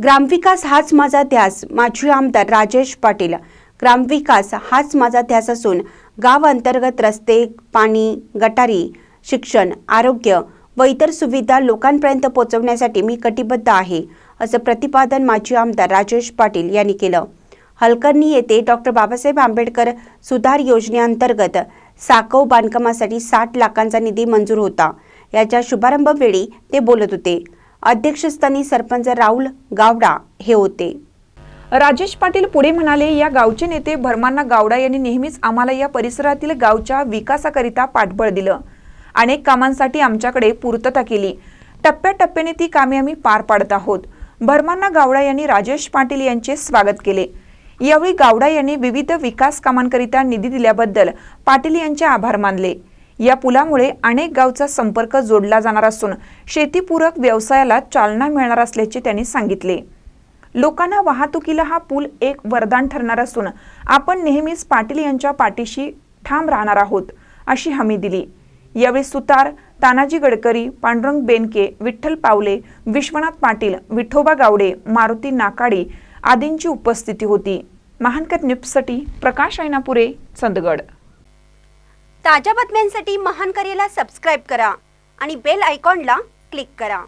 ग्रामविकास हाच माझा ध्यास, माजी आमदार राजेश पाटील। ग्रामविकास हाच माझा ध्यास असून गाव अंतर्गत रस्ते, पाणी, गटारी, शिक्षण, आरोग्य व इतर सुविधा लोकांपर्यंत पोहोचवण्यासाठी मी कटिबद्ध आहे, असं प्रतिपादन माजी आमदार राजेश पाटील यांनी केलं। हलकर्णी येथे डॉक्टर बाबासाहेब आंबेडकर सुधार योजनेअंतर्गत साकव बांधकामासाठी 60 लाखांचा निधी मंजूर होता। याच्या शुभारंभ वेळी ते बोलत होते। अध्यक्षस्थानी सरपंच राहुल गावडा हे होते। राजेश पाटील पुढे म्हणाले, या गावचे नेते भरमाना गावडा यांनी नेहमीच आम्हाला या परिसरातील गावच्या विकासाकरिता पाठबळ दिलं। अनेक कामांसाठी आमच्याकडे पूर्तता केली। टप्प्याटप्प्याने ती कामे आम्ही पार पाडत आहोत। भरमाना गावडा यांनी राजेश पाटील यांचे स्वागत केले। यावेळी गावडा यांनी विविध विकास कामांकरिता निधी दिल्याबद्दल पाटील यांचे आभार मानले। या पुलामुळे अनेक गावचा संपर्क जोडला जाणार असून शेतीपूरक व्यवसायाला चालना मिळणार असल्याचे त्यांनी सांगितले। लोकांना वाहतुकीला हा पूल एक वरदान ठरणार असून आपण नेहमीच पाटील यांच्या पाठीशी ठाम राहणार आहोत, अशी हमी दिली। यावेळी सुतार, तानाजी गडकरी, पांडुरंग बेनके, विठ्ठल पावले, विश्वनाथ पाटील, विठोबा गावडे, मारुती नाकाडी आदींची उपस्थिती होती। महानकर न्यूजसाठी प्रकाश ऐनापुरे, चंदगड। ताज्या बातम्यांसाठी महानकरेला सबस्क्राइब करा आणि बेल आयकॉनला क्लिक करा।